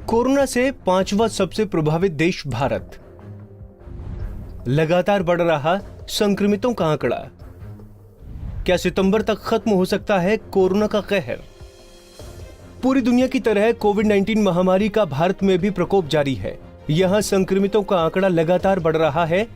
Corona से 5वां सबसे प्रभावित देश भारत। लगातार बढ़ रहा संक्रमितों का आंकड़ा। क्या सितंबर तक खत्म हो सकता है कोरोना का कहर? पूरी दुनिया की तरह कोविड-19 महामारी का भारत में भी प्रकोप जारी है। यहां संक्रमितों का आंकड़ा लगातार बढ़ रहा है।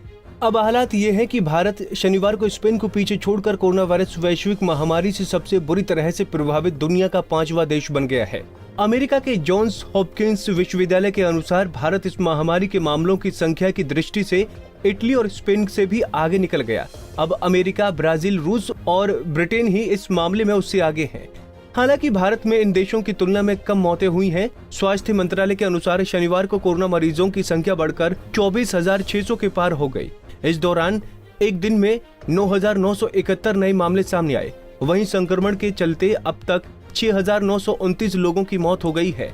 अब हालात ये है कि भारत शनिवार को स्पेन को पीछे छोड़कर कोरोना वायरस वैश्विक महामारी से सबसे बुरी तरह से प्रभावित दुनिया का 5वां देश बन गया है। अमेरिका के जॉन्स हॉपकिंस विश्वविद्यालय के अनुसार भारत इस महामारी के मामलों की संख्या की दृष्टि से इटली और स्पेन से भी आगे निकल गया। अब अमेरिका, ब्राजील, रूस और ब्रिटेन ही इस मामले में उससे आगे हैं। हालांकि भारत में इन देशों की तुलना में कम मौतें हुई हैं। स्वास्थ्य मंत्रालय के अनुसार शनिवार को कोरोना मरीजों की संख्या बढ़कर 24,600 के पार हो गई। इस दौरान एक दिन में 9,971 नए मामले सामने आए। वहीं संक्रमण के चलते अब तक 6,929 लोगों की मौत हो गई है।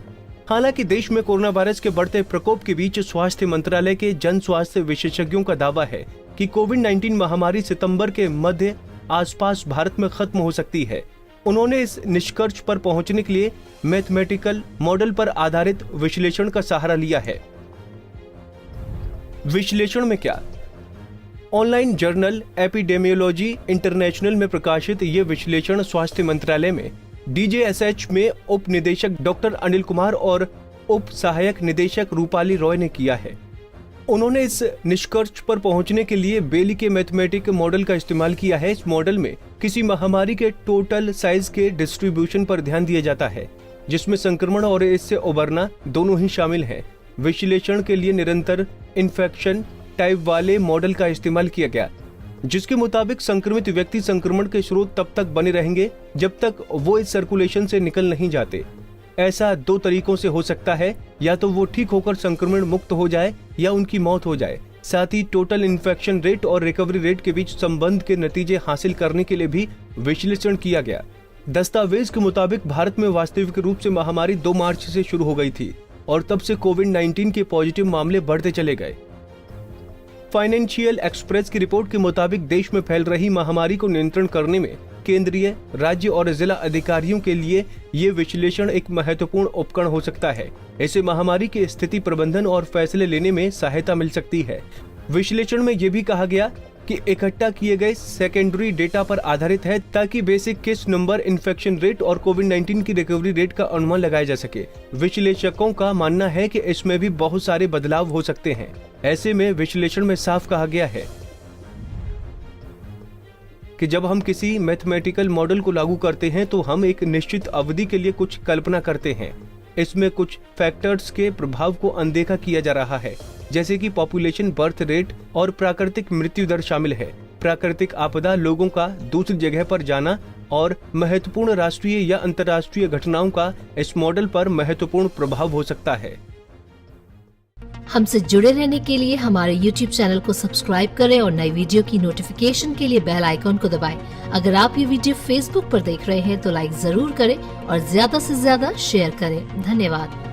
हालांकि देश में कोरोना वायरस के बढ़ते प्रकोप के बीच स्वास्थ्य मंत्रालय के जन स्वास्थ्य विशेषज्ञों का दावा है कि कोविड-19 महामारी सितंबर के मध्य आसपास भारत में खत्म हो सकती है। उन्होंने इस निष्कर्ष पर पहुंचने के लिए मैथमेटिकल मॉडल पर आधारित विश्लेषण का सहारा लिया है। विश्लेषण में क्या? ऑनलाइन जर्नल एपिडेमियोलॉजी इंटरनेशनल में प्रकाशित ये विश्लेषण स्वास्थ्य मंत्रालय में DJSH में उप निदेशक डॉक्टर अनिल कुमार और उप सहायक निदेशक रूपाली रॉय ने किया है। उन्होंने इस निष्कर्ष पर पहुंचने के लिए बेली के मैथमेटिक मॉडल का इस्तेमाल किया है। इस मॉडल में किसी महामारी के टोटल साइज के डिस्ट्रीब्यूशन पर ध्यान दिया जाता है, जिसमें संक्रमण और इससे उबरना दोनों ही शामिल हैं। विश्लेषण के लिए निरंतर इन्फेक्शन टाइप वाले मॉडल का इस्तेमाल किया गया, जिसके मुताबिक संक्रमित व्यक्ति संक्रमण के स्रोत तब तक बने रहेंगे जब तक वो इस सर्कुलेशन से निकल नहीं जाते। ऐसा 2 तरीकों से हो सकता है, या तो वो ठीक होकर संक्रमण मुक्त हो जाए या उनकी मौत हो जाए। साथ ही टोटल इन्फेक्शन रेट और रिकवरी रेट के बीच संबंध के नतीजे हासिल करने के लिए भी विश्लेषण किया गया। दस्तावेज के मुताबिक भारत में वास्तविक रूप से महामारी 2 मार्च से शुरू हो गई थी और तब से कोविड-19 के पॉजिटिव मामले बढ़ते चले गए। फाइनेंशियल एक्सप्रेस की रिपोर्ट के मुताबिक देश में फैल रही महामारी को नियंत्रण करने में केंद्रीय, राज्य और जिला अधिकारियों के लिए ये विश्लेषण एक महत्वपूर्ण उपकरण हो सकता है। इससे महामारी की स्थिति प्रबंधन और फैसले लेने में सहायता मिल सकती है। विश्लेषण में ये भी कहा गया कि इकट्ठा किए गए सेकेंडरी डेटा पर आधारित है, ताकि basic case number, infection rate और कोविड-19 की रिकवरी रेट का अनुमान लगाया जा सके। विश्लेषकों का मानना है कि इसमें भी बहुत सारे बदलाव हो सकते हैं। ऐसे में विश्लेषण में साफ कहा गया है कि जब हम किसी मैथमेटिकल मॉडल को लागू करते हैं तो हम एक निश्चित अवधि के लिए कुछ कल्पना करते हैं। इसमें कुछ फैक्टर्स के प्रभाव को अनदेखा किया जा रहा है, जैसे कि पॉपुलेशन बर्थ रेट और प्राकृतिक मृत्यु दर शामिल है। प्राकृतिक आपदा, लोगों का दूसरी जगह पर जाना और महत्वपूर्ण राष्ट्रीय या अंतर्राष्ट्रीय घटनाओं का इस मॉडल पर महत्वपूर्ण प्रभाव हो सकता है। हमसे जुड़े रहने के लिए हमारे YouTube चैनल को सब्सक्राइब करें और नई वीडियो की नोटिफिकेशन के लिए बेल आइकॉन को दबाएं। अगर आप ये वीडियो Facebook पर देख रहे हैं तो लाइक जरूर करें और ज्यादा से ज्यादा शेयर करें। धन्यवाद।